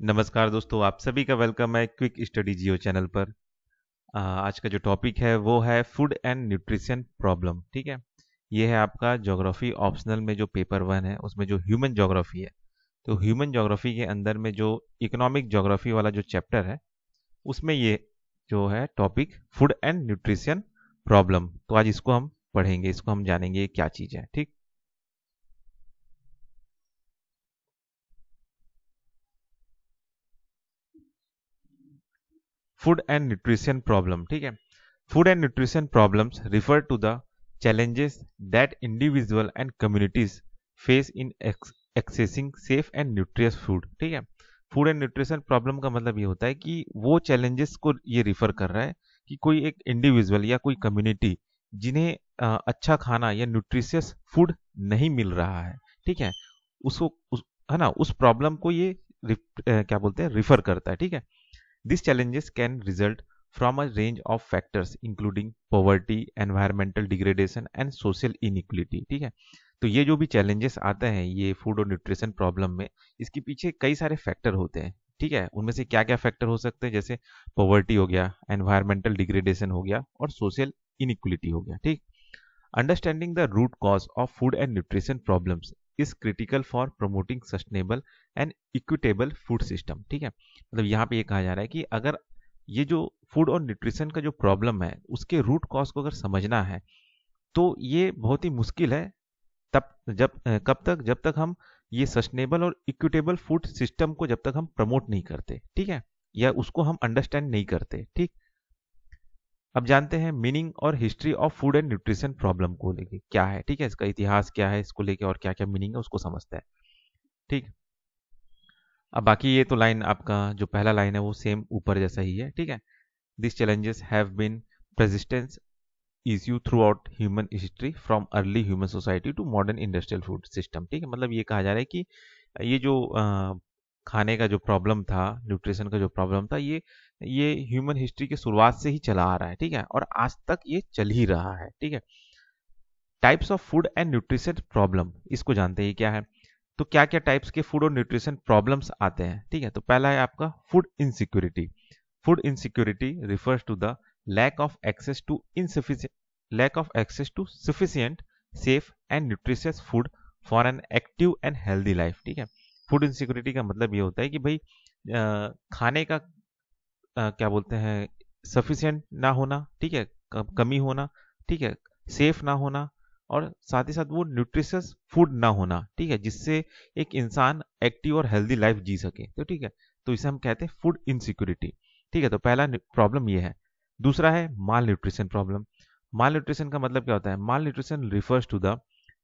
नमस्कार दोस्तों, आप सभी का वेलकम है क्विक स्टडी जियो चैनल पर। आज का जो टॉपिक है वो है फूड एंड न्यूट्रिशन प्रॉब्लम। ठीक है, ये है आपका ज्योग्राफी ऑप्शनल में जो पेपर 1 है उसमें जो ह्यूमन ज्योग्राफी है। तो ह्यूमन ज्योग्राफी के अंदर में जो इकोनॉमिक ज्योग्राफी वाला जो चैप्टर है उसमें ये जो है topic food and nutrition problem. तो आज इसको हम पढ़ेंगे, इसको हम जानेंगे ये क्या चीज़ है। ठीक, फूड एंड न्यूट्रिशन प्रॉब्लम। ठीक है, food and nutrition problems refer to the challenges that individual and communities face in accessing safe and nutritious food। ठीक है, फूड एंड न्यूट्रिशन प्रॉब्लम का मतलब ये होता है कि वो चैलेंजेस को ये रिफर कर रहा है कि कोई एक इंडिविजुअल या कोई कम्युनिटी जिन्हें अच्छा खाना या न्यूट्रिशियस फूड नहीं मिल रहा है। ठीक है, है ना, उस प्रॉब्लम को ये क्या बोलते हैं, रिफर करता है। ठीक है, these challenges can result from a range of factors including poverty, environmental degradation and social inequality। ठीक है, तो ये जो भी challenges आते हैं ये फूड और न्यूट्रिशन प्रॉब्लम में, इसके पीछे कई सारे फैक्टर होते हैं। ठीक है, उनमें से क्या क्या फैक्टर हो सकते हैं, जैसे पॉवर्टी हो गया, एनवायरमेंटल डिग्रेडेशन हो गया और सोशल इनइक्वलिटी हो गया। ठीक, understanding the root cause of food and nutrition problems is critical for promoting sustainable and equitable food system. ठीक है, मतलब यहाँ पे ये कहा जा रहा है कि अगर ये जो फूड और न्यूट्रिशन का जो प्रॉब्लम है उसके रूट कॉज को अगर समझना है तो ये बहुत ही मुश्किल है। कब तक, जब तक हम ये सस्टेनेबल और इक्विटेबल फूड सिस्टम को जब तक हम प्रमोट नहीं करते। ठीक है, या उसको हम अंडरस्टैंड नहीं करते। ठीक, अब जानते हैं मीनिंग और history of food and nutrition problem को लेके क्या है। ठीक है, इसका इतिहास क्या है, इसको लेके और क्या क्या मीनिंग है उसको समझते हैं। ठीक, अब बाकी ये तो लाइन आपका जो पहला लाइन है वो सेम ऊपर जैसा ही है। ठीक है, this challenges have been persistence issue throughout human history from early human society to modern industrial food system. ठीक है, मतलब ये कहा जा रहा है कि ये जो खाने का जो प्रॉब्लम था, न्यूट्रिशन का जो प्रॉब्लम था, ये ह्यूमन हिस्ट्री की शुरुआत से ही चला आ रहा है। ठीक है, और आज तक ये चल ही रहा है। ठीक है, types of food and nutrition problem, इसको जानते हैं क्या है। तो क्या क्या टाइप्स के फूड और न्यूट्रिशन प्रॉब्लम्स आते हैं। ठीक है, तो पहला है आपका food insecurity. Food insecurity refers to the lack of access to sufficient safe and nutritious food for an active and healthy life. ठीक है, फूड इनसिक्योरिटी का मतलब ये होता है कि भाई खाने का क्या बोलते हैं, सफिशिएंट ना होना। ठीक है, कमी होना। ठीक है, सेफ ना होना और साथ ही साथ वो न्यूट्रिशियस फूड ना होना। ठीक है, जिससे एक इंसान एक्टिव और हेल्दी लाइफ जी सके। तो ठीक है, तो इसे हम कहते हैं फूड इनसिक्योरिटी। ठीक है, तो पहला प्रॉब्लम ये है। दूसरा है malnutrition problem. Malnutrition का मतलब क्या होता है, malnutrition refers to the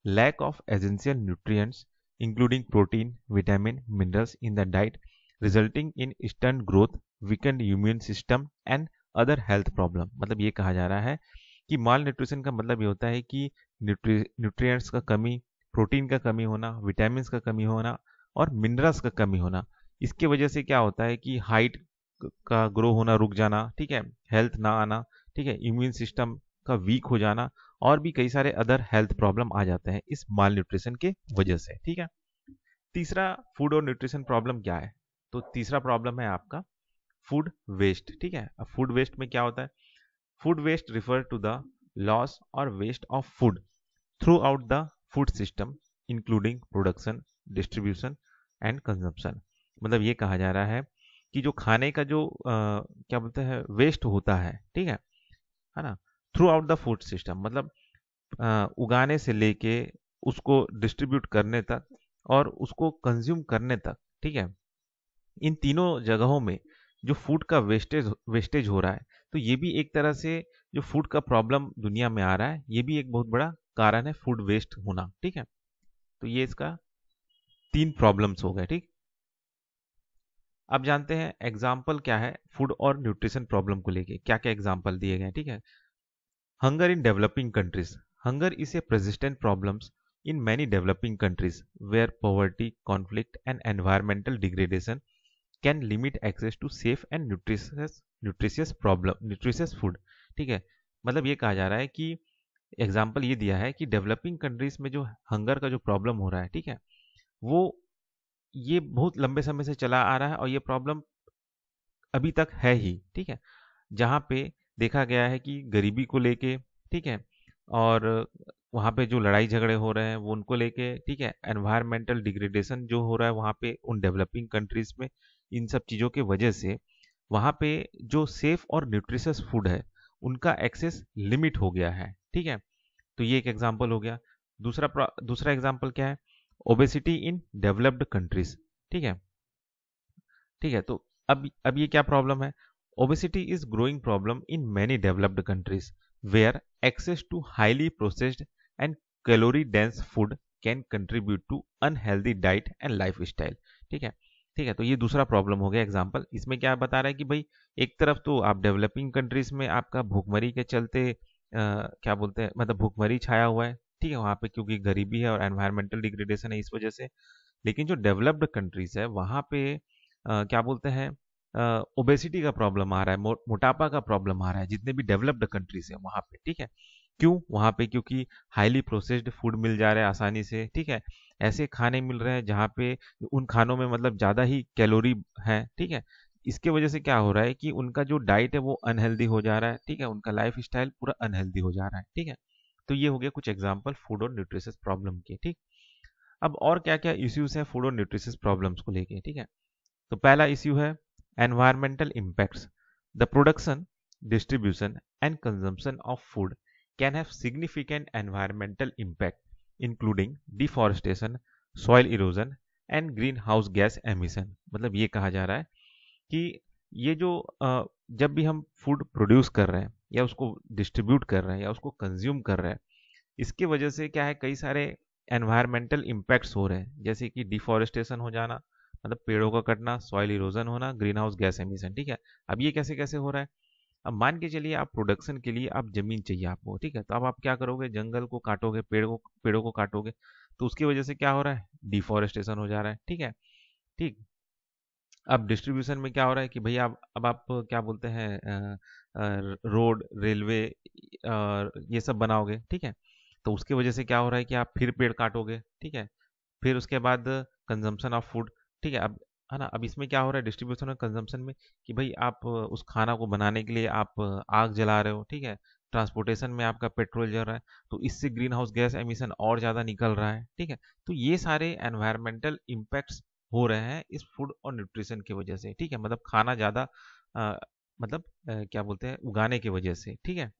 lack of essential nutrients including protein, vitamin, minerals in the diet resulting in stunt growth, weakened immune system and other health problem. मतलब ये कहा जा रहा है कि माल न्यूट्रिशन का मतलब ये होता है कि न्यूट्रिएंट्स का कमी, प्रोटीन का कमी होना, विटामिन का कमी होना और मिनरल्स का कमी होना। इसके वजह से क्या होता है कि हाइट का ग्रो होना रुक जाना। ठीक है, हेल्थ ना आना। ठीक है, इम्यून सिस्टम का वीक हो जाना और भी कई सारे अदर हेल्थ प्रॉब्लम आ जाते हैं इस माल न्यूट्रिशन के वजह से। ठीक है, तीसरा फूड और न्यूट्रिशन प्रॉब्लम क्या है, तो तीसरा प्रॉब्लम है आपका फूड वेस्ट। ठीक है, अब फूड वेस्ट में क्या होता है, food waste refer to the loss और waste of food throughout the food system including production, distribution and consumption. मतलब ये कहा जा रहा है कि जो खाने का जो क्या बोलते हैं वेस्ट होता है। ठीक है ना, through out the food system, मतलब उगाने से लेके उसको डिस्ट्रीब्यूट करने तक और उसको कंज्यूम करने तक। ठीक है, इन तीनों जगहों में जो फूड का वेस्टेज वेस्टेज हो रहा है, तो ये भी एक तरह से जो फूड का प्रॉब्लम दुनिया में आ रहा है, ये भी एक बहुत बड़ा कारण है फूड वेस्ट होना। ठीक है, तो ये इसका तीन प्रॉब्लम्स हो गए। ठीक, अब जानते हैं एग्जाम्पल क्या है फूड और न्यूट्रिशन प्रॉब्लम को लेके, क्या क्या एग्जाम्पल दिए गए। ठीक है, hunger in developing countries. Hunger is a persistent problems in many developing countries where poverty, conflict and environmental degradation can limit access to safe and nutritious food। ठीक है, मतलब ये कहा जा रहा है कि एग्जाम्पल ये दिया है कि डेवलपिंग कंट्रीज में जो हंगर का जो प्रॉब्लम हो रहा है, ठीक है, वो ये बहुत लंबे समय से चला आ रहा है और ये प्रॉब्लम अभी तक है ही, ठीक है। जहाँ पे देखा गया है कि गरीबी को लेके, ठीक है, और वहाँ पे जो लड़ाई झगड़े हो रहे हैं वो उनको लेके, ठीक है, एनवायरमेंटल डिग्रेडेशन जो हो रहा है वहाँ पे उन डेवलपिंग कंट्रीज में, इन सब चीज़ों की वजह से वहाँ पे जो सेफ और न्यूट्रिशियस फूड है उनका एक्सेस लिमिट हो गया है, ठीक है। तो ये एक एग्जांपल हो गया। दूसरा एग्जांपल क्या है? ओबेसिटी इन डेवलप्ड कंट्रीज, ठीक है। ठीक है, तो अब ये क्या प्रॉब्लम है? Obesity is growing problem in many developed countries where access to highly processed and calorie dense food can contribute to unhealthy diet and lifestyle, ठीक है। ठीक है, तो ये दूसरा प्रॉब्लम हो गया एग्जाम्पल। इसमें क्या बता रहा है कि भाई एक तरफ तो आप डेवलपिंग कंट्रीज में आपका भूखमरी के चलते क्या बोलते हैं, मतलब भूखमरी छाया हुआ है, ठीक है, वहाँ पे क्योंकि गरीबी है और एनवायरमेंटल डिग्रेडेशन है इस वजह से। लेकिन जो डेवलप्ड कंट्रीज है वहाँ पे क्या बोलते हैं, ओबेसिटी का प्रॉब्लम आ रहा है, मोटापा का प्रॉब्लम आ रहा है जितने भी डेवलप्ड कंट्रीज है वहाँ पे, ठीक है। क्यों वहाँ पे? क्योंकि हाईली प्रोसेस्ड फूड मिल जा रहा है आसानी से, ठीक है। ऐसे खाने मिल रहे हैं जहाँ पे उन खानों में मतलब ज़्यादा ही कैलोरी है, ठीक है। इसके वजह से क्या हो रहा है कि उनका जो डाइट है वो अनहेल्दी हो जा रहा है, ठीक है, उनका लाइफ स्टाइल पूरा अनहेल्दी हो जा रहा है, ठीक है। तो ये हो गया कुछ एग्जाम्पल फूड और न्यूट्रिशियस प्रॉब्लम के, ठीक। अब और क्या क्या इश्यूज हैं फूड और न्यूट्रिशियस प्रॉब्लम्स को लेके, ठीक है। तो पहला इश्यू है environmental impacts. The production, distribution and consumption of food can have significant environmental impact including deforestation, soil erosion and green house gas emission. मतलब ये कहा जा रहा है कि ये जो जब भी हम फूड प्रोड्यूस कर रहे हैं या उसको डिस्ट्रीब्यूट कर रहे हैं या उसको कंज्यूम कर रहे हैं, इसके वजह से क्या है, कई सारे एनवायरमेंटल इम्पैक्ट्स हो रहे हैं, जैसे कि डिफॉरेस्टेशन हो जाना, मतलब पेड़ों का कटना, सॉइल इरोजन होना, ग्रीन हाउस गैस एमिशन, ठीक है। अब ये कैसे कैसे हो रहा है? अब मान के चलिए आप प्रोडक्शन के लिए आप जमीन चाहिए आपको, ठीक है, तो अब आप क्या करोगे? जंगल को काटोगे, पेड़ों को काटोगे, तो उसकी वजह से क्या हो रहा है? डिफॉरेस्टेशन हो जा रहा है, ठीक है। ठीक। अब डिस्ट्रीब्यूशन में क्या हो रहा है कि भैया अब आप क्या बोलते हैं, रोड, रेलवे ये सब बनाओगे, ठीक है। तो उसकी वजह से क्या हो रहा है कि आप फिर पेड़ काटोगे, ठीक है। फिर उसके बाद कंजम्पशन ऑफ फूड, ठीक है। अब है ना, अब इसमें क्या हो रहा है डिस्ट्रीब्यूशन और कंजम्पशन में कि भाई आप उस खाना को बनाने के लिए आप आग जला रहे हो, ठीक है। ट्रांसपोर्टेशन में आपका पेट्रोल जल रहा है, तो इससे ग्रीन हाउस गैस एमिशन और ज़्यादा निकल रहा है, ठीक है। तो ये सारे एनवायरमेंटल इम्पैक्ट्स हो रहे हैं इस फूड और न्यूट्रिशन की वजह से, ठीक है। मतलब खाना ज़्यादा अ, मतलब क्या बोलते हैं, उगाने की वजह से, ठीक है।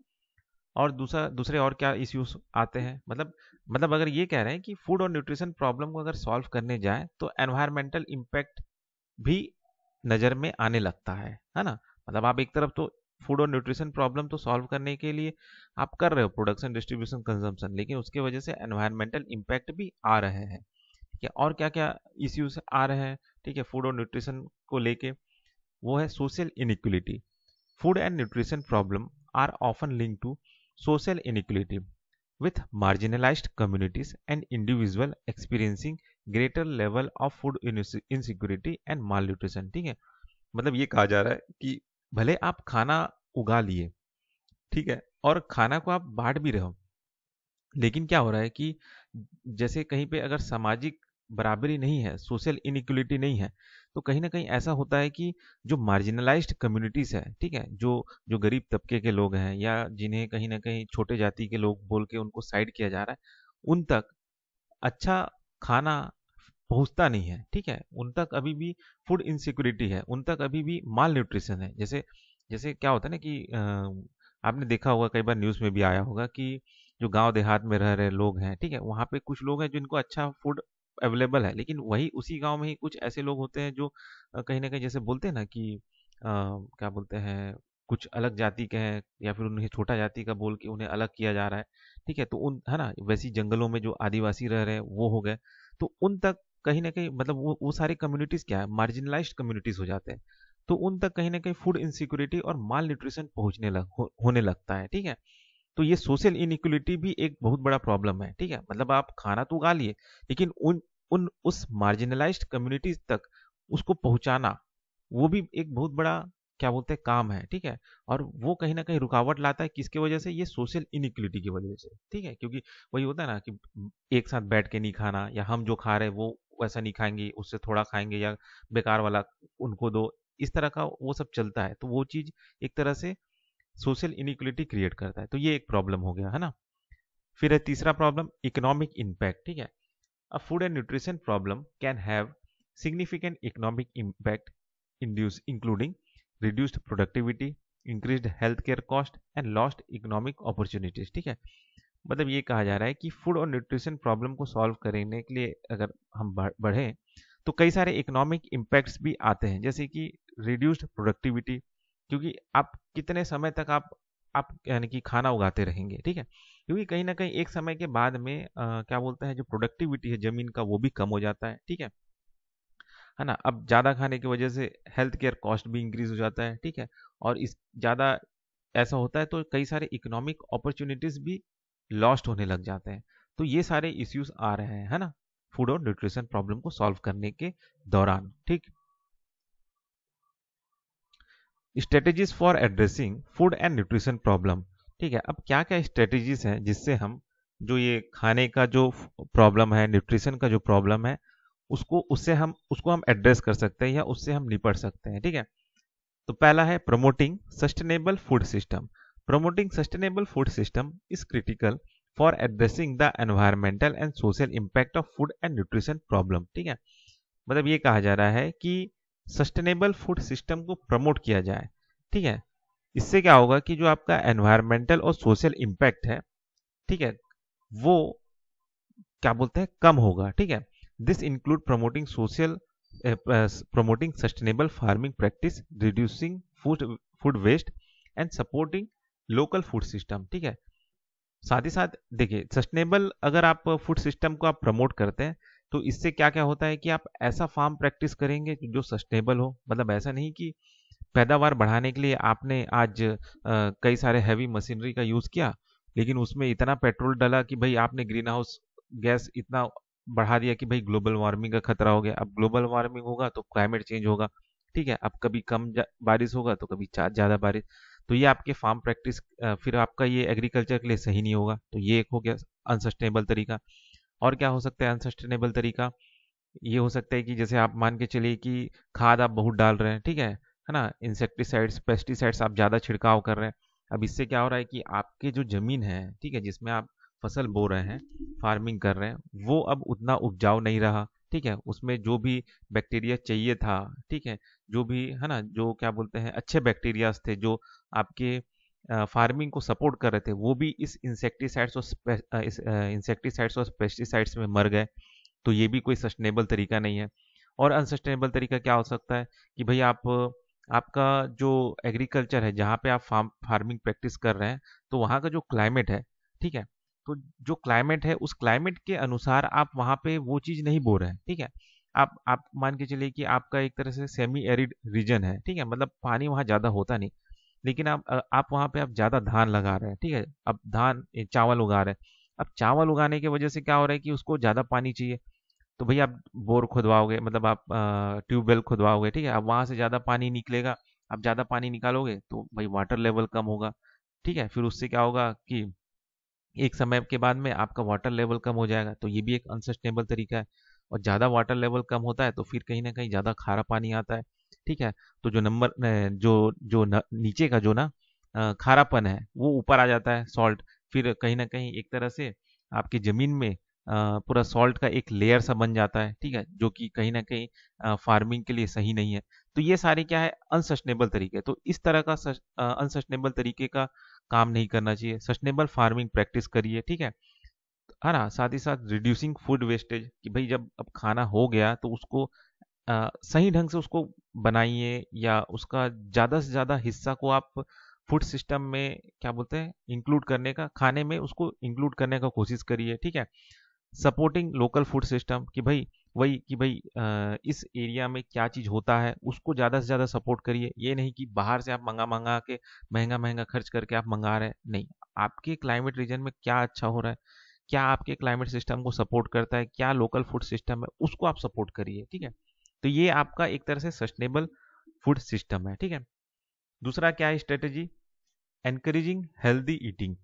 और दूसरे और क्या इश्यूज आते हैं, मतलब अगर ये कह रहे हैं कि फूड और न्यूट्रिशन प्रॉब्लम को अगर सॉल्व करने जाए तो एनवायरमेंटल इम्पैक्ट भी नज़र में आने लगता है ना। मतलब आप एक तरफ तो फूड और न्यूट्रिशन प्रॉब्लम तो सॉल्व करने के लिए आप कर रहे हो प्रोडक्शन, डिस्ट्रीब्यूशन, कंजम्पशन, लेकिन उसके वजह से एनवायरमेंटल इम्पैक्ट भी आ रहे हैं, ठीक है। और क्या क्या इश्यूज आ रहे हैं, ठीक है, फूड और न्यूट्रिशन को लेके? वो है social inequality. Food and nutrition problems are often linked to social inequality, with marginalized communities and individuals experiencing greater level of food insecurity and malnutrition, ठीक है। मतलब ये कहा जा रहा है कि भले आप खाना उगा लिए, ठीक है, और खाना को आप बांट भी रहे हो, लेकिन क्या हो रहा है कि जैसे कहीं पे अगर सामाजिक बराबरी नहीं है, सोशल इनिक्वलिटी नहीं है, तो कहीं ना कहीं ऐसा होता है कि जो मार्जिनलाइज्ड कम्युनिटीज है, ठीक है, जो गरीब तबके के लोग हैं या जिन्हें कहीं ना कहीं छोटे जाति के लोग बोल के उनको साइड किया जा रहा है, उन तक अच्छा खाना पहुंचता नहीं है, ठीक है। उन तक अभी भी फूड इनसिक्योरिटी है, उन तक अभी भी माल न्यूट्रिशन है। जैसे जैसे क्या होता है ना कि आपने देखा होगा, कई बार न्यूज़ में भी आया होगा कि जो गांव देहात में रह रहे लोग हैं, ठीक है, वहाँ पे कुछ लोग हैं जिनको अच्छा फूड अवेलेबल है, लेकिन वही उसी गांव में ही कुछ ऐसे लोग होते हैं जो कहीं ना कहीं जैसे बोलते हैं ना कि क्या बोलते हैं, कुछ अलग जाति के हैं या फिर उन्हें छोटा जाति का बोल के उन्हें अलग किया जा रहा है, ठीक है। तो उन है ना, वैसी जंगलों में जो आदिवासी रह रहे हैं वो हो गए, तो उन तक कहीं ना कहीं मतलब वो सारी कम्युनिटीज क्या है, मार्जिनलाइज्ड कम्युनिटीज हो जाते हैं। तो उन तक कहीं ना कहीं फूड इनसिक्योरिटी और माल न्यूट्रिशन होने लगता है, ठीक है। तो ये सोशल इनइक्वलिटी भी एक बहुत बड़ा प्रॉब्लम है, ठीक है। मतलब आप खाना तो उगा लिए, लेकिन उन उन उस मार्जिनलाइज्ड कम्युनिटीज तक उसको पहुंचाना, वो भी एक बहुत बड़ा क्या बोलते हैं काम है, ठीक है। और वो कहीं ना कहीं रुकावट लाता है, किसकी वजह से? ये सोशल इनइक्वलिटी की वजह से, ठीक है। क्योंकि वही होता है ना कि एक साथ बैठ के नहीं खाना, या हम जो खा रहे हैं वो वैसा नहीं खाएंगे, उससे थोड़ा खाएंगे, या बेकार वाला उनको दो, इस तरह का वो सब चलता है। तो वो चीज एक तरह से सोशल इनइक्वलिटी क्रिएट करता है। तो ये एक प्रॉब्लम हो गया है ना। फिर है तीसरा प्रॉब्लम, इकोनॉमिक इम्पैक्ट। ठीक है, अ food and nutrition problem can have significant economic impact induce including reduced productivity, increased health care cost and lost economic opportunities. ठीक है, मतलब ये कहा जा रहा है कि फूड और न्यूट्रिशन प्रॉब्लम को सॉल्व करने के लिए अगर हम बढ़ें तो कई सारे इकोनॉमिक इम्पैक्ट्स भी आते हैं, जैसे कि रिड्यूस्ड प्रोडक्टिविटी, क्योंकि आप कितने समय तक आप यानी कि खाना उगाते रहेंगे। ठीक है, क्योंकि कहीं ना कहीं एक समय के बाद में क्या बोलते हैं, जो प्रोडक्टिविटी है जमीन का वो भी कम हो जाता है। ठीक है ना। अब ज़्यादा खाने की वजह से हेल्थ केयर कॉस्ट भी इंक्रीज हो जाता है। ठीक है, और इस ज़्यादा ऐसा होता है तो कई सारे इकोनॉमिक अपॉर्चुनिटीज भी लॉस्ट होने लग जाते हैं। तो ये सारे इश्यूज आ रहे हैं, है ना, फूड और न्यूट्रिशन प्रॉब्लम को सॉल्व करने के दौरान। ठीक, strategies for addressing food and nutrition problem. ठीक है, अब क्या क्या स्ट्रेटेजीज हैं जिससे हम जो ये खाने का जो प्रॉब्लम है, न्यूट्रिशन का जो प्रॉब्लम है, उसको हम एड्रेस कर सकते हैं या उससे हम निपट सकते हैं। ठीक है, तो पहला है promoting sustainable food system. Promoting sustainable food system is critical for addressing the environmental and social impact of food and nutrition problem. ठीक है, मतलब ये कहा जा रहा है कि सस्टेनेबल फूड सिस्टम को प्रमोट किया जाए। ठीक है, इससे क्या होगा कि जो आपका एनवायरमेंटल और सोशल इम्पैक्ट है, ठीक है, वो क्या बोलते हैं, कम होगा। ठीक है, this include promoting sustainable farming practice, reducing food waste and supporting local food system. ठीक है, साथ ही साथ देखिए, सस्टेनेबल अगर आप फूड सिस्टम को आप प्रमोट करते हैं तो इससे क्या क्या होता है कि आप ऐसा फार्म प्रैक्टिस करेंगे जो सस्टेनेबल हो। मतलब ऐसा नहीं कि पैदावार बढ़ाने के लिए आपने आज कई सारे हैवी मशीनरी का यूज किया, लेकिन उसमें इतना पेट्रोल डाला कि भाई आपने ग्रीन हाउस गैस इतना बढ़ा दिया कि भाई ग्लोबल वार्मिंग का खतरा हो गया। अब ग्लोबल वार्मिंग होगा तो क्लाइमेट चेंज होगा। ठीक है, अब कभी कम बारिश होगा तो कभी ज़्यादा बारिश। तो ये आपके फार्म प्रैक्टिस फिर आपका ये एग्रीकल्चर के लिए सही नहीं होगा। तो ये एक हो गया अनसस्टेनेबल तरीका। और क्या हो सकता है अनसस्टेनेबल तरीका? ये हो सकता है कि जैसे आप मान के चलिए कि खाद आप बहुत डाल रहे हैं, ठीक है ना, इंसेक्टिसाइड्स पेस्टिसाइड्स आप ज़्यादा छिड़काव कर रहे हैं। अब इससे क्या हो रहा है कि आपके जो ज़मीन है, ठीक है, जिसमें आप फसल बो रहे हैं, फार्मिंग कर रहे हैं, वो अब उतना उपजाऊ नहीं रहा। ठीक है, उसमें जो भी बैक्टीरिया चाहिए था, ठीक है, जो भी है ना, जो क्या बोलते हैं अच्छे बैक्टीरियाज थे जो आपके फार्मिंग को सपोर्ट कर रहे थे, वो भी इस इंसेक्टिसाइड्स और पेस्टिसाइड्स में मर गए। तो ये भी कोई सस्टेनेबल तरीका नहीं है। और अनसस्टेनेबल तरीका क्या हो सकता है कि भाई आपका जो एग्रीकल्चर है, जहाँ पे आप फार्मिंग प्रैक्टिस कर रहे हैं, तो वहाँ का जो क्लाइमेट है, ठीक है, तो जो क्लाइमेट है उस क्लाइमेट के अनुसार आप वहाँ पे वो चीज़ नहीं बो रहे हैं। ठीक है, आप मान के चलिए कि आपका एक तरह से सेमी एरिड रीजन है। ठीक है, मतलब पानी वहाँ ज़्यादा होता नहीं, लेकिन आप वहाँ पे आप ज़्यादा धान लगा रहे हैं। ठीक है, अब चावल उगा रहे हैं। अब चावल उगाने की वजह से क्या हो रहा है कि उसको ज़्यादा पानी चाहिए। तो भैया आप बोर खुदवाओगे, मतलब आप ट्यूबवेल खुदवाओगे। ठीक है, अब वहाँ से ज़्यादा पानी निकलेगा। आप ज़्यादा पानी निकालोगे तो भाई वाटर लेवल कम होगा। ठीक है, फिर उससे क्या होगा कि एक समय के बाद में आपका वाटर लेवल कम हो जाएगा। तो ये भी एक अनसस्टेनेबल तरीका है। और ज़्यादा वाटर लेवल कम होता है तो फिर कहीं ना कहीं ज़्यादा खारा पानी आता है। ठीक है, तो नीचे का जो ना खारापन है वो ऊपर आ जाता है, सॉल्ट। फिर कहीं ना कहीं एक तरह से आपकी ज़मीन में पूरा सॉल्ट का एक लेयर सा बन जाता है। ठीक है, जो कि कहीं ना कहीं फार्मिंग के लिए सही नहीं है। तो ये सारे क्या है, अनसस्टेनेबल तरीके। तो इस तरह का अनसस्टेनेबल तरीके का काम नहीं करना चाहिए। सस्टेनेबल फार्मिंग प्रैक्टिस करिए। ठीक है ना, साथ ही साथ रिड्यूसिंग फूड वेस्टेज, कि भाई जब अब खाना हो गया तो उसको सही ढंग से उसको बनाइए, या उसका ज़्यादा से ज़्यादा हिस्सा को आप फूड सिस्टम में क्या बोलते हैं इंक्लूड करने का, खाने में उसको इंक्लूड करने का कोशिश करिए। ठीक है, सपोर्टिंग लोकल फूड सिस्टम, कि भाई वही कि भाई इस एरिया में क्या चीज़ होता है उसको ज़्यादा से ज़्यादा सपोर्ट करिए। ये नहीं कि बाहर से आप मंगा मंगा के महंगा महंगा खर्च करके आप मंगा रहे हैं। नहीं, आपके क्लाइमेट रीजन में क्या अच्छा हो रहा है, क्या आपके क्लाइमेट सिस्टम को सपोर्ट करता है, क्या लोकल फूड सिस्टम है, उसको आप सपोर्ट करिए। ठीक है, तो ये आपका एक तरह से सस्टेनेबल फूड सिस्टम है। ठीक है, दूसरा क्या है strategy, encouraging healthy eating.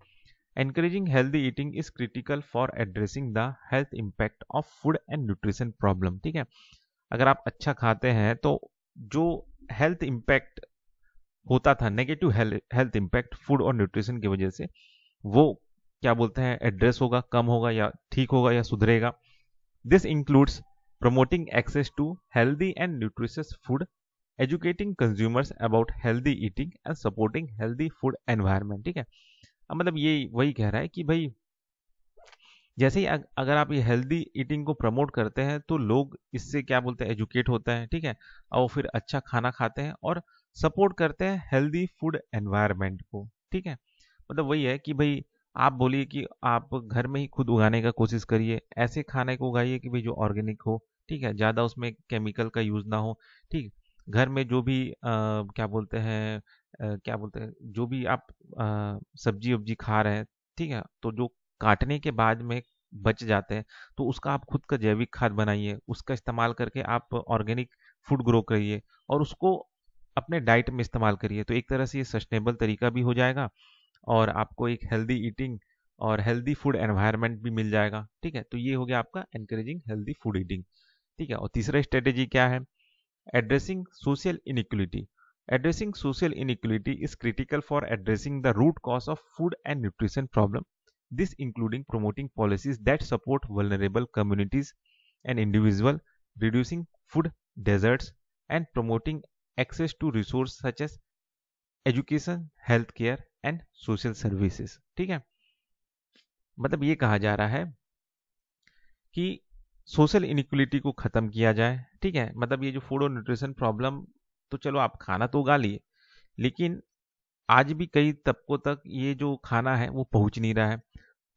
Encouraging healthy eating is critical for addressing the health impact of food and nutrition problem. ठीक है, अगर आप अच्छा खाते हैं तो जो हेल्थ इम्पैक्ट होता था, नेगेटिव हेल्थ इम्पैक्ट फूड और न्यूट्रिशन की वजह से, वो क्या बोलते हैं एड्रेस होगा, कम होगा या ठीक होगा या सुधरेगा. This includes promoting access to healthy and nutritious food, educating consumers about healthy eating and supporting healthy food environment. ठीक है, अब मतलब ये वही कह रहा है कि भाई जैसे ही अगर आप ये हेल्दी ईटिंग को प्रमोट करते हैं तो लोग इससे क्या बोलते हैं एजुकेट होते हैं. ठीक है, और वो फिर अच्छा खाना खाते हैं और सपोर्ट करते हैं हेल्दी फूड एनवायरनमेंट को. ठीक है, मतलब वही है कि भाई आप बोलिए कि आप घर में ही खुद उगाने का कोशिश करिए, ऐसे खाने को उगाइए कि भाई जो ऑर्गेनिक हो. ठीक है, ज़्यादा उसमें केमिकल का यूज़ ना हो. ठीक, घर में जो भी क्या बोलते हैं जो भी आप सब्जी वब्जी खा रहे हैं. ठीक है, तो जो काटने के बाद में बच जाते हैं तो उसका आप खुद का जैविक खाद बनाइए, उसका इस्तेमाल करके आप ऑर्गेनिक फूड ग्रो करिए और उसको अपने डाइट में इस्तेमाल करिए. तो एक तरह से ये सस्टेनेबल तरीका भी हो जाएगा और आपको एक हेल्दी ईटिंग और हेल्दी फूड एनवायरनमेंट भी मिल जाएगा. ठीक है, तो ये हो गया आपका एनकरेजिंग हेल्दी फूड ईटिंग. ठीक है, और तीसरा स्ट्रेटेजी क्या है, addressing social inequality. Addressing social inequality is critical for addressing the root cause of food and nutrition problem. This including promoting policies that support vulnerable communities and individuals, reducing food deserts, and promoting access to resources such as education, healthcare, and social services. ठीक है, मतलब ये कहा जा रहा है कि social inequality को खत्म किया जाए. ठीक है, मतलब ये जो फूड और न्यूट्रिशन प्रॉब्लम, तो चलो आप खाना तो उगा लिए, लेकिन आज भी कई तबकों तक ये जो खाना है वो पहुंच नहीं रहा है.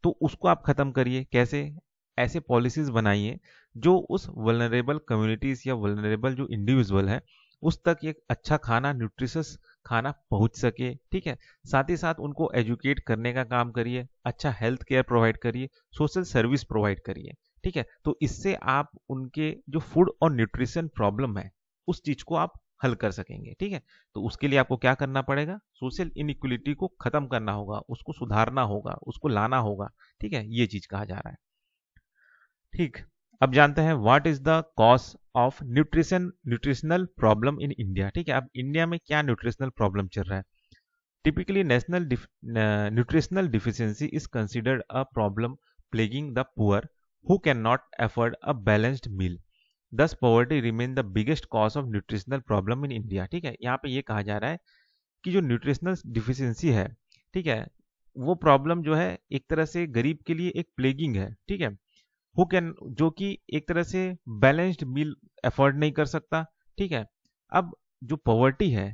तो उसको आप खत्म करिए. कैसे? ऐसे पॉलिसीज बनाइए जो उस वल्नरेबल कम्युनिटीज या वल्नरेबल जो इंडिविजुअल है उस तक एक अच्छा खाना, न्यूट्रिशियस खाना पहुंच सके. ठीक है, साथ ही साथ उनको एजुकेट करने का काम करिए, अच्छा हेल्थ केयर प्रोवाइड करिए, सोशल सर्विस प्रोवाइड करिए. ठीक है, तो इससे आप उनके जो फूड और न्यूट्रिशन प्रॉब्लम है उस चीज को आप हल कर सकेंगे. ठीक है, तो उसके लिए आपको क्या करना पड़ेगा, सोशल इनइक्वलिटी को खत्म करना होगा, उसको सुधारना होगा, उसको लाना होगा. ठीक है, ये चीज कहा जा रहा है. ठीक, अब जानते हैं what is the cause of nutritional problem in India. ठीक है, अब इंडिया में क्या न्यूट्रिशनल प्रॉब्लम चल रहा है. Typically national nutritional deficiency is considered a problem plaguing the poor who can not afford a balanced meal. Thus poverty remain the biggest cause of nutritional problem in India. ठीक है, यहाँ पे ये कहा जा रहा है कि जो न्यूट्रिशनल डिफिशियंसी है, ठीक है, वो प्रॉब्लम जो है एक तरह से गरीब के लिए एक प्लेगिंग है. ठीक है, हु कैन, जो कि एक तरह से बैलेंस्ड मील अफोर्ड नहीं कर सकता. ठीक है, अब जो पॉवर्टी है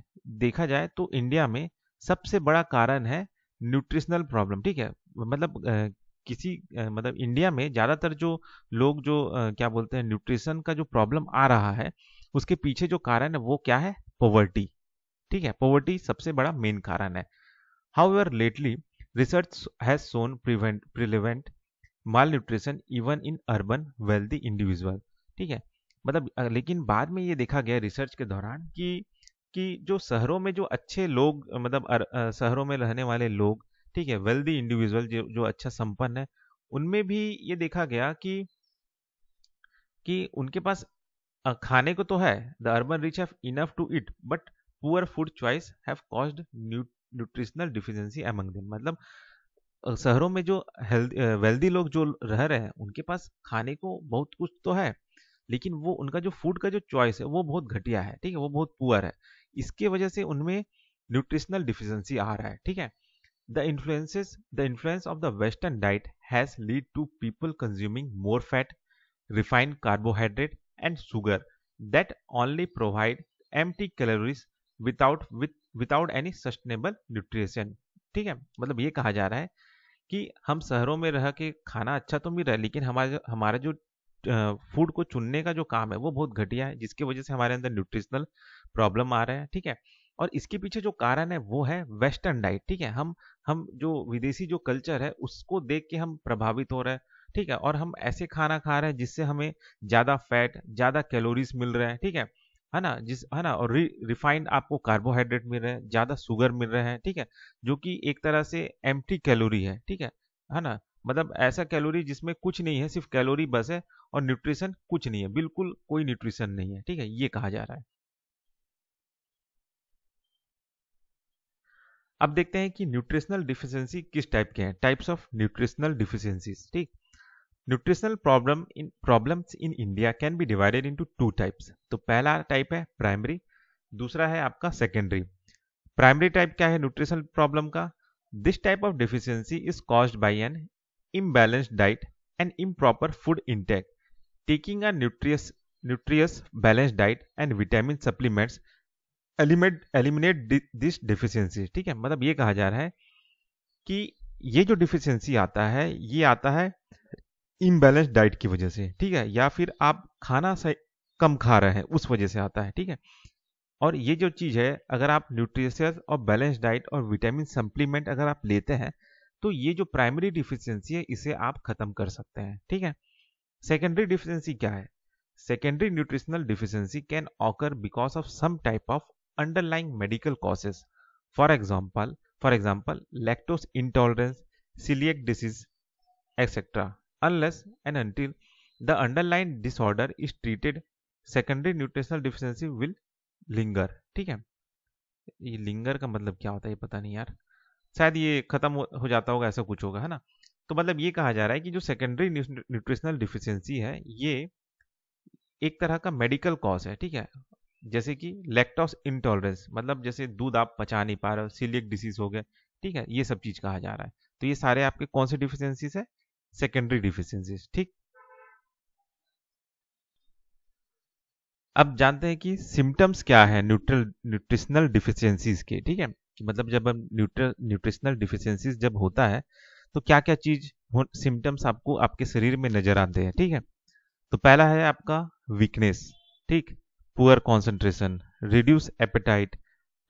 देखा जाए तो इंडिया में सबसे बड़ा कारण है न्यूट्रिशनल प्रॉब्लम. ठीक है, मतलब मतलब इंडिया में ज़्यादातर जो लोग जो क्या बोलते हैं न्यूट्रिशन का जो प्रॉब्लम आ रहा है उसके पीछे जो कारण है वो क्या है, पॉवर्टी. ठीक है, पॉवर्टी सबसे बड़ा मेन कारण है. However lately research has shown prevent mall nutrition even in urban wealthy individual. ठीक है, मतलब लेकिन बाद में ये देखा गया रिसर्च के दौरान कि जो शहरों में जो अच्छे लोग, मतलब शहरों में रहने वाले लोग, ठीक है, वेल्दी इंडिविजुअल जो अच्छा संपन्न है, उनमें भी ये देखा गया कि उनके पास खाने को तो है, the urban rich have enough to eat but poor food choice have caused nutritional deficiency among them. मतलब शहरों में जो वेल्दी लोग जो रह रहे हैं उनके पास खाने को बहुत कुछ तो है, लेकिन वो उनका जो फूड का जो चॉइस है वो बहुत घटिया है. ठीक है, वो बहुत पुअर है. इसके वजह से उनमें न्यूट्रिशनल डिफिशियंसी आ रहा है. ठीक है, the influence of the Western diet has led to people consuming more fat, refined carbohydrate, and sugar that only provide empty calories without any sustainable nutrition. ठीक है, मतलब ये कहा जा रहा है कि हम शहरों में रह के खाना अच्छा तो मिल रहा है, लेकिन हमारा जो फूड को चुनने का जो काम है वो बहुत घटिया है, जिसकी वजह से हमारे अंदर न्यूट्रिशनल प्रॉब्लम आ रहे हैं. ठीक है, और इसके पीछे जो कारण है वो है वेस्टर्न डाइट. ठीक है, हम जो विदेशी जो कल्चर है उसको देख के हम प्रभावित हो रहे हैं. ठीक है, और हम ऐसे खाना खा रहे हैं जिससे हमें ज़्यादा फैट, ज़्यादा कैलोरीज मिल रहे हैं. ठीक है, है ना, जिस है ना, और रिफाइंड आपको कार्बोहाइड्रेट मिल रहे हैं, ज़्यादा शुगर मिल रहे हैं, ठीक है, जो कि एक तरह से एम्प्टी कैलोरी है, है ना, मतलब ऐसा कैलोरी जिसमें कुछ नहीं है, सिर्फ कैलोरी बस है, और न्यूट्रिशन कुछ नहीं है, बिल्कुल कोई न्यूट्रिशन नहीं है, ठीक है, ये कहा जा रहा है। अब देखते हैं कि न्यूट्रिशनल डिफिशियंसी किस टाइप के हैं, टाइप्स ऑफ न्यूट्रिशनल डिफिशियंसीज, ठीक। Nutritional problems in India can be divided into two types. तो पहला टाइप है प्राइमरी, दूसरा है आपका सेकेंडरी। प्राइमरी टाइप क्या है न्यूट्रिशनल प्रॉब्लम का? This type of deficiency is caused by an imbalanced diet and improper food intake. Taking a nutritious balanced diet and vitamin supplements eliminate this deficiency, ठीक है, मतलब ये कहा जा रहा है कि ये जो डिफिशियंसी आता है, ये आता है इम्बैलेंस डाइट की वजह से, ठीक है, या फिर आप खाना से कम खा रहे हैं उस वजह से आता है, ठीक है। और ये जो चीज़ है, अगर आप न्यूट्रिशियस और बैलेंस डाइट और विटामिन सप्लीमेंट अगर आप लेते हैं, तो ये जो प्राइमरी डिफिशियंसी है इसे आप खत्म कर सकते हैं, ठीक है। सेकेंडरी डिफिशियंसी क्या है? Secondary nutritional deficiency can occur because of some type of underlying medical causes, for example lactose intolerance, celiac disease, etc. Unless and until the underlying disorder is treated, secondary nutritional deficiency will linger, ठीक है। ये linger का मतलब क्या होता है ये पता नहीं यार, शायद ये खत्म हो जाता होगा, ऐसा कुछ होगा, है ना। तो मतलब ये कहा जा रहा है कि जो सेकेंडरी न्यूट्रिशनल डिफिशियंसी है, ये एक तरह का मेडिकल कॉज है, ठीक है। जैसे कि लैक्टोज इंटॉलरेंस, मतलब जैसे दूध आप पचा नहीं पा रहे हो, सीलियक डिसीज हो गया, ठीक है, ये सब चीज कहा जा रहा है। तो ये सारे आपके कौन से डिफिशियंसीज है? सेकेंडरी डिफिशियंसीज, ठीक। अब जानते हैं कि सिम्टम्स क्या है न्यूट्रिशनल डिफिशियंसीज के, ठीक है, कि मतलब जब हम न्यूट्रिशनल डिफिशियंसीज जब होता है तो क्या क्या चीज सिम्टम्स आपको आपके शरीर में नजर आते हैं, ठीक है। तो पहला है आपका वीकनेस, ठीक, poor concentration, reduce appetite,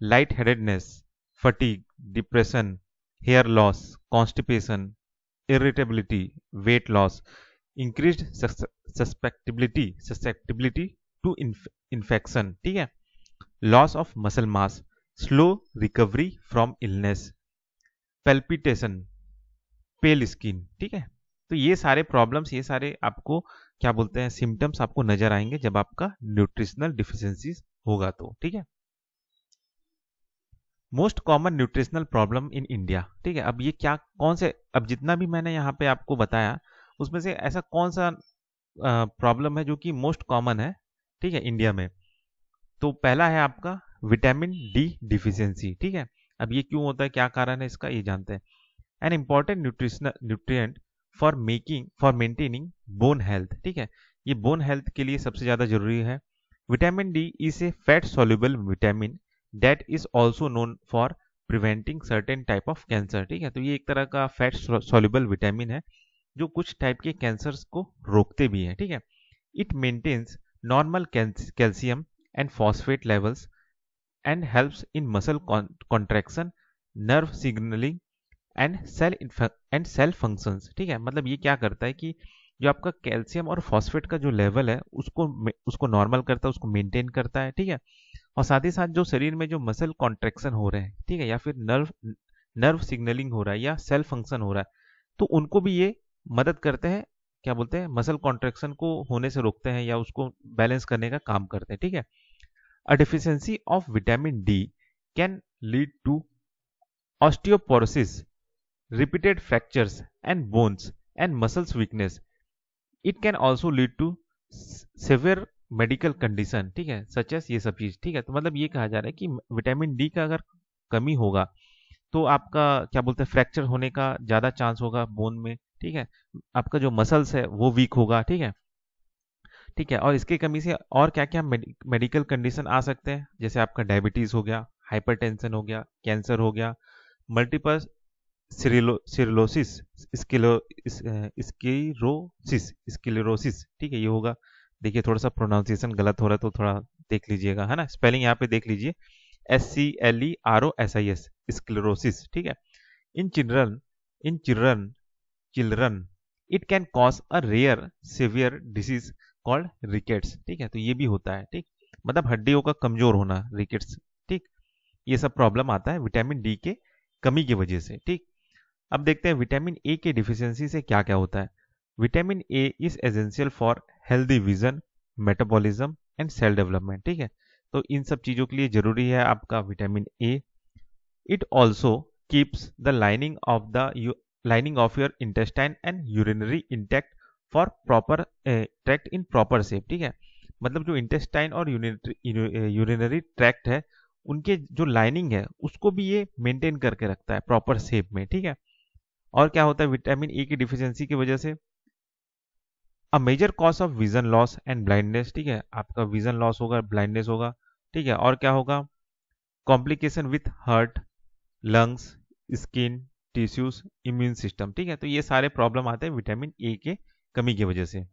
light headedness, fatigue, depression, hair loss, constipation, irritability, weight loss, increased susceptibility to infection, ठीक है, loss of muscle mass, slow recovery from illness, palpitation, pale skin, ठीक है। तो ये सारे प्रॉब्लम्स, ये सारे आपको क्या बोलते हैं सिम्टम्स आपको नजर आएंगे जब आपका न्यूट्रिशनल डिफिशियंसीज होगा तो, ठीक है। Most common nutritional problem in India, ठीक है। अब ये क्या, कौन से, अब जितना भी मैंने यहाँ पे आपको बताया उसमें से ऐसा कौन सा प्रॉब्लम है जो कि मोस्ट कॉमन है, ठीक है, इंडिया में। तो पहला है आपका विटामिन डी डिफिशियंसी, ठीक है। अब ये क्यों होता है, क्या कारण है इसका, ये जानते हैं। An important nutritional nutrient for maintaining bone health, ठीक है, ये बोन हेल्थ के लिए सबसे ज्यादा जरूरी है। Vitamin D is a fat soluble vitamin that is also known for preventing certain type of cancer, ठीक है। तो ये एक तरह का फैट सॉल्युबल विटामिन है जो कुछ टाइप के कैंसर्स को रोकते भी है, ठीक है। It maintains normal calcium and phosphate levels and helps in muscle contraction, nerve signalling and cell functions, ठीक है। मतलब ये क्या करता है कि जो आपका कैल्शियम और फॉस्फेट का जो लेवल है उसको नॉर्मल करता है, उसको मेंटेन करता है, ठीक है। और साथ ही साथ जो शरीर में जो मसल कॉन्ट्रैक्शन हो रहे हैं, ठीक है, या फिर नर्व सिग्नलिंग हो रहा है या सेल फंक्शन हो रहा है, तो उनको भी ये मदद करते हैं, क्या बोलते हैं, मसल कॉन्ट्रैक्शन को होने से रोकते हैं या उसको बैलेंस करने का काम करते हैं, ठीक है। A deficiency of vitamin D can lead to osteoporosis, repeated fractures and bones and muscles weakness. It can also lead to severe medical condition, ठीक है, सच एस ये सब चीज, ठीक है। तो मतलब ये कहा जा रहा है कि विटामिन डी का अगर कमी होगा तो आपका क्या बोलते हैं फ्रैक्चर होने का ज्यादा चांस होगा बोन में, ठीक है। आपका जो मसल्स है वो वीक होगा, ठीक है, ठीक है। और इसकी कमी से और क्या क्या मेडिकल कंडीशन आ सकते हैं, जैसे आपका डायबिटीज हो गया, हाइपरटेंशन हो गया, कैंसर हो गया, मल्टीपल सिरोसिस, स्क्लेरोसिस, ठीक है, ये होगा। देखिए थोड़ा सा प्रोनाउंसिएशन गलत हो रहा है तो थोड़ा देख लीजिएगा, है ना, स्पेलिंग यहाँ पे देख लीजिए, SCLEROSIS, स्क्लेरोसिस, ठीक है। In children in children children it can cause a rare severe disease called rickets, ठीक है, तो ये भी होता है, ठीक। मतलब हड्डियों का कमजोर होना, रिकेट्स, ठीक। ये सब प्रॉब्लम आता है विटामिन डी के कमी की वजह से, ठीक। अब देखते हैं विटामिन ए के डिफिशियंसी से क्या क्या होता है। Vitamin A is essential for healthy vision, metabolism and cell development, ठीक है। तो इन सब चीजों के लिए जरूरी है आपका vitamin A. It also keeps the lining of your intestine and urinary intact for proper tract in proper shape, ठीक है। मतलब जो इंटेस्टाइन और यूरिनरी ट्रैक्ट है, उनके जो लाइनिंग है उसको भी ये मेंटेन करके रखता है प्रॉपर शेप में, ठीक है। और क्या होता है विटामिन ए की डिफिशियंसी की वजह से, a major cause of vision loss and blindness, ठीक है। आपका विजन लॉस होगा, ब्लाइंडनेस होगा, ठीक है। और क्या होगा, complication with heart, lungs, skin, tissues, immune system, ठीक है। तो ये सारे प्रॉब्लम आते हैं विटामिन ए के कमी की वजह से।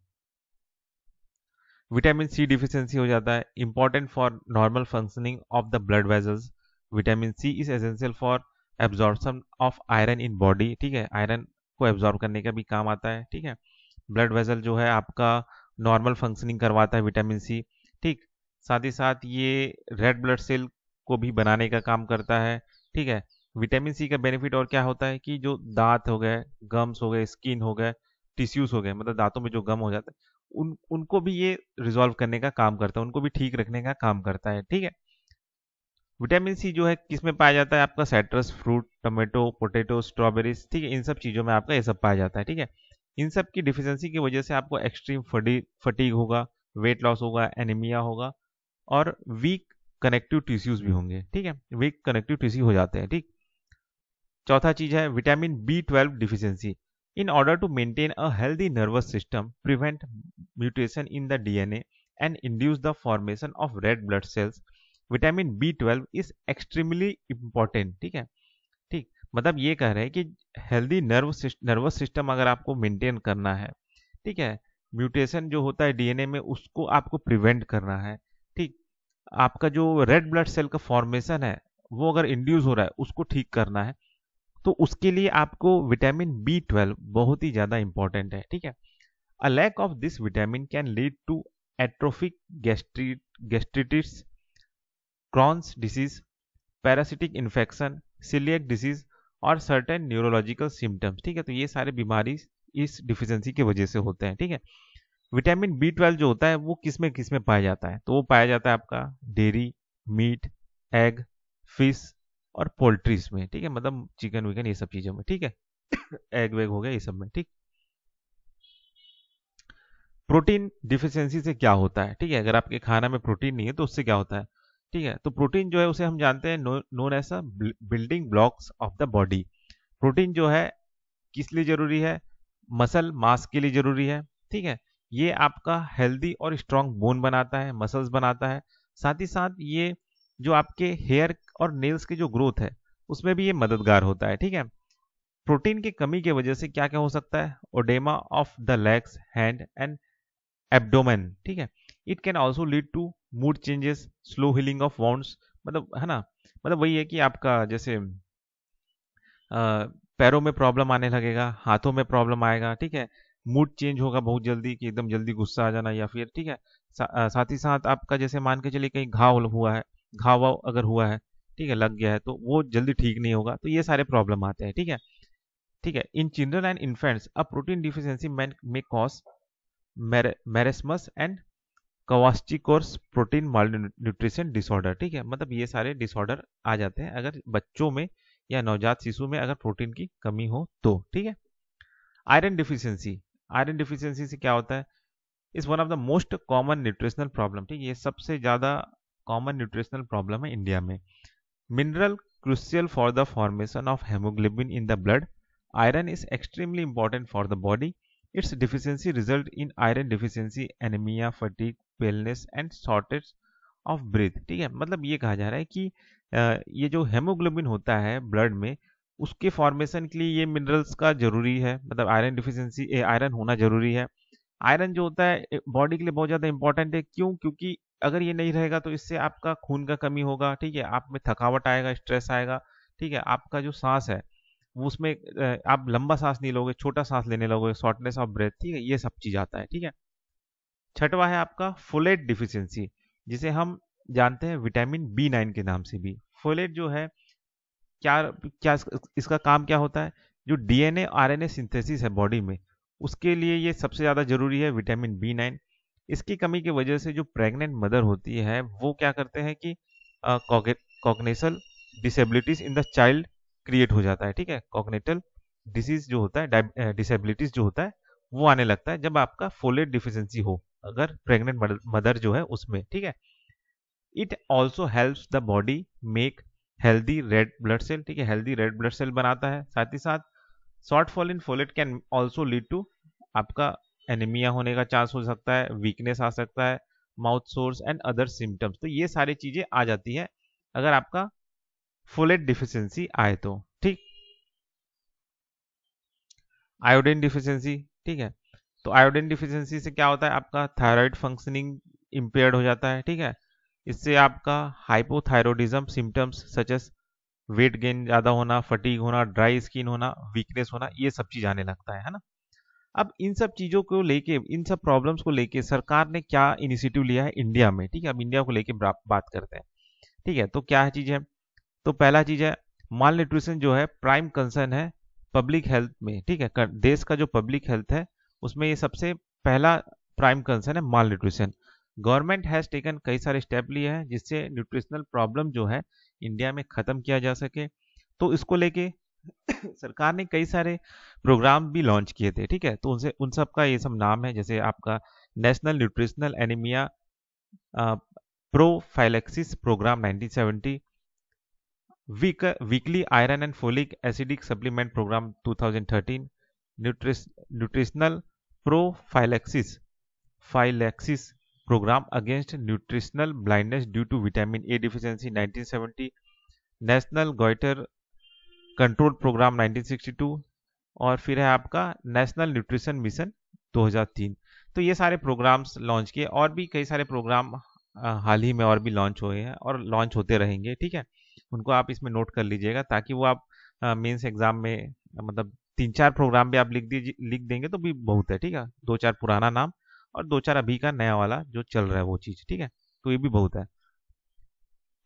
विटामिन सी डिफिशियंसी हो जाता है, important for normal functioning of the blood vessels. Vitamin C is essential for absorption of iron in body, ठीक है। आयरन को एब्जॉर्ब करने का भी काम आता है, ठीक है। ब्लड वेसल जो है आपका नॉर्मल फंक्शनिंग करवाता है विटामिन सी, ठीक। साथ ही साथ ये रेड ब्लड सेल को भी बनाने का काम करता है, ठीक है। विटामिन सी का बेनिफिट और क्या होता है कि जो दांत हो गए, गम्स हो गए, स्किन हो गए, टिश्यूज हो गए, मतलब दांतों में जो गम हो जाता है, उनको भी ये रिजॉल्व करने का काम करता है, उनको भी ठीक रखने का काम करता है, ठीक है। विटामिन सी जो है किस में पाया जाता है, आपका citrus fruit, tomato, potato, strawberries, ठीक है। इन सब चीजों में आपका ये सब पाया जाता है, ठीक है। इन सब की डिफिशियंसी की वजह से आपको एक्सट्रीम फटीग होगा, वेट लॉस होगा, एनीमिया होगा, और वीक कनेक्टिव टिश्यूज भी होंगे, ठीक है। वीक कनेक्टिव टिश्यू हो जाते हैं, ठीक। चौथा चीज है vitamin B12 deficiency. In order to maintain a healthy nervous system, prevent mutation in the DNA and induce the formation of red blood cells, vitamin B12 is extremely important, ठीक है। ठीक, मतलब ये कह रहे हैं कि हेल्दी नर्वस सिस्टम अगर आपको मेंटेन करना है, ठीक है, म्यूटेशन जो होता है डीएनए में उसको आपको प्रिवेंट करना है, ठीक। आपका जो रेड ब्लड सेल का फॉर्मेशन है वो अगर इंड्यूस हो रहा है उसको ठीक करना है, तो उसके लिए आपको विटामिन B12 बहुत ही ज्यादा इंपॉर्टेंट है, ठीक है। A lack of this vitamin can lead to atrophic gastritis, Crohn's disease, parasitic infection, celiac disease और सर्टेन न्यूरोलॉजिकल सिम्टम्स, ठीक है। तो ये सारे बीमारी इस डिफिशियंसी की वजह से होते हैं, ठीक है। विटामिन B12 जो होता है वो किस में पाया जाता है, तो वो पाया जाता है आपका डेयरी, मीट, एग, फिश और पोल्ट्रीज में, ठीक है। मतलब चिकन विकन ये सब चीजों में, ठीक है। एग वेग हो गया ये सब में, ठीक। प्रोटीन डिफिशियंसी से क्या होता है, ठीक है। अगर आपके खाना में प्रोटीन नहीं है तो उससे क्या होता है, ठीक है। तो प्रोटीन जो है उसे हम जानते हैं known as building blocks of the body. Protein जो है किस लिए जरूरी है, मसल मास के लिए जरूरी है, ठीक है। ये आपका हेल्दी और स्ट्रांग बोन बनाता है, मसल्स बनाता है। साथ ही साथ ये जो आपके हेयर और नेल्स की जो ग्रोथ है उसमें भी ये मददगार होता है, ठीक है। प्रोटीन की कमी की वजह से क्या क्या हो सकता है, oedema of the legs, hand and abdomen, ठीक है। It can also lead to mood changes, slow healing of wounds, मतलब है ना, मतलब वही है कि आपका जैसे पैरों में प्रॉब्लम आने लगेगा, हाथों में प्रॉब्लम आएगा, ठीक है। मूड चेंज होगा बहुत जल्दी कि एकदम जल्दी गुस्सा आ जाना, या फिर ठीक है साथ ही साथ आपका जैसे मान के चलिए कहीं घाव हुआ है, घाव वाव अगर हुआ है, ठीक है, लग गया है तो वो जल्दी ठीक नहीं होगा, तो ये सारे प्रॉब्लम आते हैं, ठीक है। ठीक है, in children and infants a protein deficiency may cause marasmus and kwashiorkor protein malnutrition disorder, ठीक है। मतलब ये सारे डिसऑर्डर आ जाते हैं अगर बच्चों में या नवजात शिशु में अगर प्रोटीन की कमी हो तो, ठीक है। आयरन डिफिशियंसी, आयरन डिफिशियंसी से क्या होता है, is one of the most common nutritional problem, ठीक है। ये सबसे ज्यादा कॉमन न्यूट्रिशनल प्रॉब्लम है इंडिया में। Mineral crucial for the formation of haemoglobin in the blood, iron is extremely important for the body. It's deficiency result in iron deficiency, anaemia, fatigue, paleness and shortage of breath, ठीक है। मतलब ये कहा जा रहा है कि ये जो हेमोग्लोबिन होता है ब्लड में उसके फॉर्मेशन के लिए ये मिनरल्स का जरूरी है, मतलब आयरन डिफिशियंसी आयरन होना जरूरी है। आयरन जो होता है बॉडी के लिए बहुत ज्यादा इंपॉर्टेंट है, क्यों, क्योंकि अगर ये नहीं रहेगा तो इससे आपका खून का कमी होगा, ठीक है। आप में थकावट आएगा, स्ट्रेस आएगा, ठीक है। आपका जो सांस है वो उसमें आप लंबा सांस नहीं लोगे, छोटा सांस लेने लगोगे, शॉर्टनेस ऑफ ब्रेथ, ठीक है। ये सब चीज आता है, ठीक है। छठवा है आपका फोलेट डिफिशियंसी। जिसे हम जानते हैं विटामिन B9 के नाम से भी। फोलेट जो है क्या क्या इसका काम क्या होता है? जो DNA RNA सिंथेसिस है बॉडी में, उसके लिए ये सबसे ज़्यादा जरूरी है विटामिन B9। इसकी कमी की वजह से जो प्रेग्नेंट मदर होती है वो क्या करते हैं कि cognitional disabilities in the child create हो जाता है। ठीक है, कॉग्निटल डिसीज जो होता है, डिसेबिलिटीज जो होता है वो आने लगता है जब आपका फोलेट डिफिशियंसी हो, अगर प्रेग्नेंट मदर जो है उसमें। ठीक है, it also helps the body make healthy red blood cell. ठीक है, हेल्दी रेड ब्लड सेल बनाता है। साथ ही साथ shortfall in folate can also lead to आपका एनीमिया होने का चांस हो सकता है, वीकनेस आ सकता है, mouth source and other symptoms. तो ये सारी चीजें आ जाती है अगर आपका फोलेट डिफिशियंसी आए तो। ठीक, आयोडीन डिफिशियंसी। ठीक है, तो आयोडीन डिफिशियंसी से क्या होता है, आपका थायराइड फंक्शनिंग इम्पेयर्ड हो जाता है। ठीक है, इससे आपका hypothyroidism symptoms such as weight gain ज़्यादा होना, फटीग होना, ड्राई स्किन होना, वीकनेस होना, ये सब चीज़ आने लगता है ना। अब इन सब चीज़ों को लेके, इन सब प्रॉब्लम्स को लेके सरकार ने क्या इनिशिएटिव लिया है इंडिया में। ठीक है, अब इंडिया को लेके बात करते हैं। ठीक है, तो क्या है चीज़ है, तो पहला चीज़ है माल न्यूट्रिशन जो है प्राइम कंसर्न है पब्लिक हेल्थ में। ठीक है, देश का जो पब्लिक हेल्थ है उसमें ये सबसे पहला प्राइम कंसर्न है माल न्यूट्रिशन। गवर्नमेंट हैज़ टेकन कई सारे स्टेप लिए हैं जिससे न्यूट्रिशनल प्रॉब्लम जो है इंडिया में ख़त्म किया जा सके। तो इसको लेके सरकार ने कई सारे प्रोग्राम भी लॉन्च किए थे। ठीक है, तो उनसे उन सब का ये सब नाम है, जैसे आपका national nutritional anaemia prophylaxis programme 1970, weekly iron and folic acidic supplement programme 2013, nutritional prophylaxis phylaxis programme against nutritional blindness due to vitamin A deficiency 1970, national goitre control programme 1962, और फिर है आपका नेशनल न्यूट्रिशन मिशन 2003। तो ये सारे programmes launch किए, और भी कई सारे प्रोग्राम हाल ही में और भी लॉन्च हुए हैं और लॉन्च होते रहेंगे। ठीक है, उनको आप इसमें नोट कर लीजिएगा ताकि वो आप मेंस एग्जाम में मतलब 3-4 प्रोग्राम भी आप लिख देंगे तो भी बहुत है। ठीक है, 2-4 पुराना नाम और 2-4 अभी का नया वाला जो चल रहा है वो चीज़। ठीक है, तो ये भी बहुत है।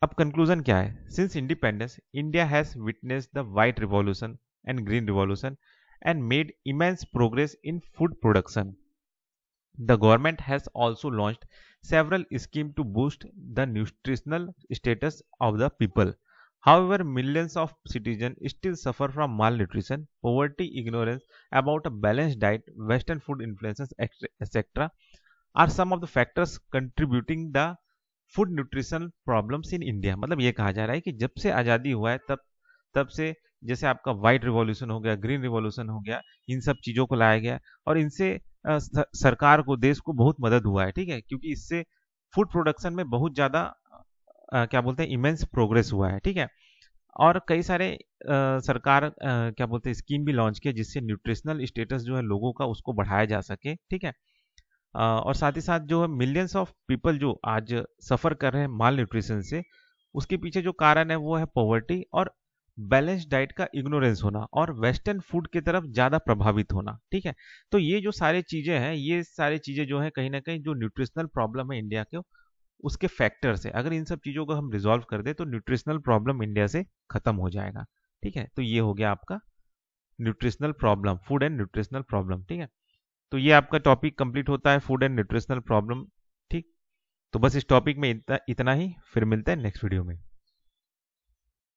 अब कंक्लूजन क्या है, since independence India has witness the white revolution and green revolution and made immense progress in food production. The government has also launched several schemes to boost the nutritional status of the people. However, millions of citizens still suffer from malnutrition, poverty, ignorance about a balanced diet, Western food influences, etc. are some of the factors contributing the food nutrition problems in India. मतलब ये कहा जा रहा है कि जब से आज़ादी हुआ है तब तब से जैसे आपका वाइट रिवॉल्यूशन हो गया, ग्रीन रिवॉल्यूशन हो गया, इन सब चीज़ों को लाया गया और इनसे सरकार को, देश को बहुत मदद हुआ है। ठीक है, क्योंकि इससे फूड प्रोडक्शन में बहुत ज़्यादा क्या बोलते हैं इमेंस प्रोग्रेस हुआ है। ठीक है, और कई सारे सरकार क्या बोलते हैं स्कीम भी लॉन्च किए जिससे न्यूट्रिशनल स्टेटस जो है लोगों का उसको बढ़ाया जा सके। ठीक है, और साथ ही साथ जो है मिलियंस ऑफ पीपल जो आज सफ़र कर रहे हैं माल न्यूट्रिशन से, उसके पीछे जो कारण है वो है पॉवर्टी और बैलेंस डाइट का इग्नोरेंस होना और वेस्टर्न फूड की तरफ ज़्यादा प्रभावित होना। ठीक है, तो ये जो सारी चीज़ें हैं, ये सारी चीज़ें जो है कहीं ना कहीं जो न्यूट्रिशनल प्रॉब्लम है इंडिया के, उसके फैक्टर्स है। अगर इन सब चीज़ों को हम रिजॉल्व कर दे तो न्यूट्रिशनल प्रॉब्लम इंडिया से खत्म हो जाएगा। ठीक है, तो ये हो गया आपका nutritional problem, food and nutritional problem. ठीक है, तो ये आपका टॉपिक कंप्लीट होता है फूड एंड न्यूट्रिशनल प्रॉब्लम। ठीक, तो बस इस टॉपिक में इतना ही, फिर मिलते हैं नेक्स्ट वीडियो में।